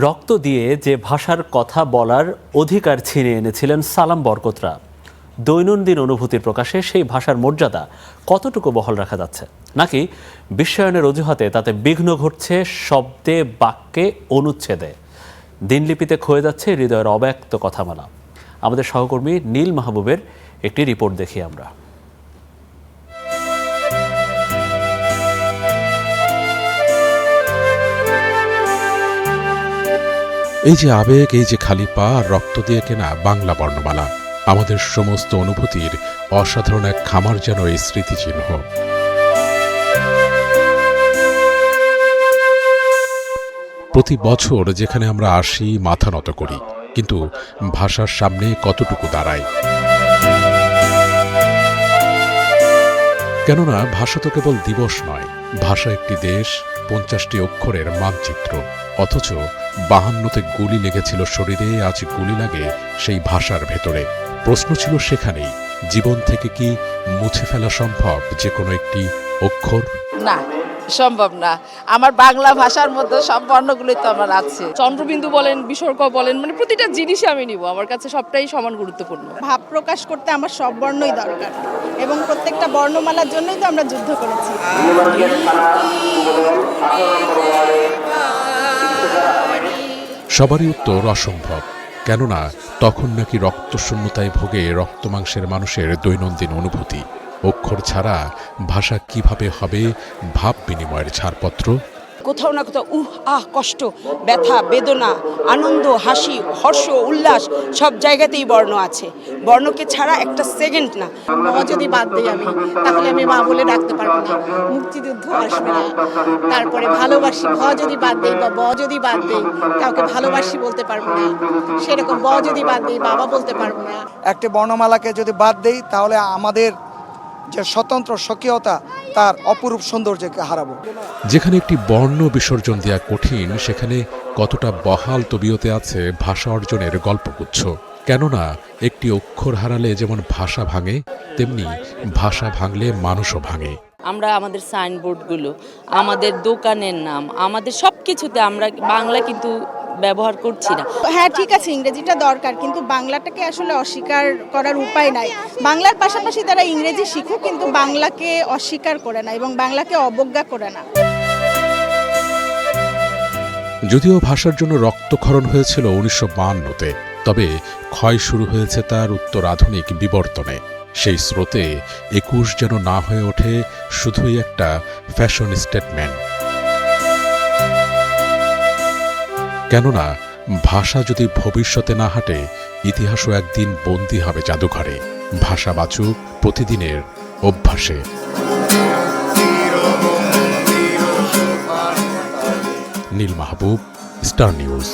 রক্ত দিয়ে যে ভাষার কথা বলার অধিকার ছিনিয়ে এনেছিলেন সালাম বরকতরা, দৈনন্দিন অনুভূতির প্রকাশে সেই ভাষার মর্যাদা কতটুকু বহাল রাখা যাচ্ছে, নাকি বিশ্বায়নের অজুহাতে তাতে বিঘ্ন ঘটছে শব্দে, বাক্যে, অনুচ্ছেদে? দিনলিপিতে ক্ষয়ে যাচ্ছে হৃদয়ের অব্যক্ত কথামালা। আমাদের সহকর্মী নীল মাহবুবের একটি রিপোর্ট দেখি আমরা। এই যে আবেগ, এই যে খালি পা আর রক্ত দিয়ে কেনা বাংলা বর্ণমালা, আমাদের সমস্ত অনুভূতির অসাধারণ এক খামার যেন এই স্মৃতিচিহ্ন। প্রতি বছর যেখানে আমরা আসি, মাথা নত করি, কিন্তু ভাষার সামনে কতটুকু দাঁড়ায়। কেননা ভাষা তো কেবল দিবস নয়, ভাষা একটি দেশ, 50টি অক্ষরের মানচিত্র। অথচ 52তে গুলি লেগেছিল শরীরে, আজ গুলি লাগে সেই ভাষার ভেতরে। প্রশ্ন ছিল সেখানেই, জীবন থেকে কি মুছে ফেলা সম্ভব যে কোনো একটি অক্ষর? না, সম্ভব না। আমার বাংলা ভাষার মধ্যে সব বর্ণগুলোই তো আমার আছে। চন্দ্রবিন্দু বলেন, বিসর্গ বলেন, মানে প্রতিটা জিনিসই আমি নিব। আমার কাছে সবটাই সমান গুরুত্বপূর্ণ। ভাব প্রকাশ করতে আমার সব বর্ণই দরকার, এবং প্রত্যেকটা বর্ণমালার জন্যই তো আমরা যুদ্ধ করেছি। সবারই উত্তর অসম্ভব। কেননা তখন নাকি রক্তশূন্যতায় ভোগে রক্তমাংসের মানুষের দৈনন্দিন অনুভূতি। অক্ষর ছাড়া ভাষা কিভাবে হবে ভাব বিনিময়ের ছাড়পত্র? কোথাও না কোথাও কষ্ট, ব্যথা, বেদনা, আনন্দ, হাসি, হর্ষ, উল্লাস সব জায়গাতেই বর্ণ আছে। বর্ণকে ছাড়া একটা সেকেন্ড না। ব যদি বাদ দিই আমি, তাহলে আমি মা বলে ডাকতে পারবো না, মুক্তিযুদ্ধ আসবে না। তারপরে ভালোবাসি, ভ যদি বাদ দিই বা ব যদি বাদ দিই, কাউকে ভালোবাসি বলতে পারবো না। সেরকম ব যদি বাদ দিই, বাবা বলতে পারবো না। একটি বর্ণমালাকে যদি বাদ দেই, তাহলে আমাদের যে স্বতন্ত্র স্বকীয়তা, তার অপরূপ সৌন্দর্যকে হারাবো। যেখানে একটি বর্ণ বিসর্জন দেওয়া কঠিন, সেখানে কতটা বহাল তবিয়তে আছে ভাষা অর্জনের গল্পগুচ্ছ। কেননা একটি অক্ষর হারালে যেমন ভাষা ভাঙে, তেমনি ভাষা ভাঙলে মানুষও ভাঙে। আমরা আমাদের সাইনবোর্ডগুলো, আমাদের দোকানের নাম, আমাদের সব কিছুতে আমরা বাংলা কিন্তু ব্যবহার করছি না। হ্যাঁ, ঠিক আছে, ইংরেজিটা দরকার, কিন্তু বাংলাটাকে আসলে অস্বীকার করার উপায় নাই। বাংলার পাশাপাশি তারা ইংরেজি শিখুক, কিন্তু বাংলাকে অস্বীকার করে না এবং বাংলাকে অবজ্ঞা করে না। যদিও ভাষার জন্য রক্তক্ষরণ হয়েছিল 1952-তে, তবে ক্ষয় শুরু হয়েছে তার উত্তর আধুনিক বিবর্তনে। সেই স্রোতে 21 যেন না হয়ে ওঠে শুধুই একটা ফ্যাশন স্টেটমেন্ট। কেননা ভাষা যদি ভবিষ্যতে না হাঁটে, ইতিহাসও একদিন বন্দী হবে জাদুঘরে, ভাষা বাঁচুক প্রতিদিনের অভ্যাসে। নীল মাহবুব, স্টার নিউজ।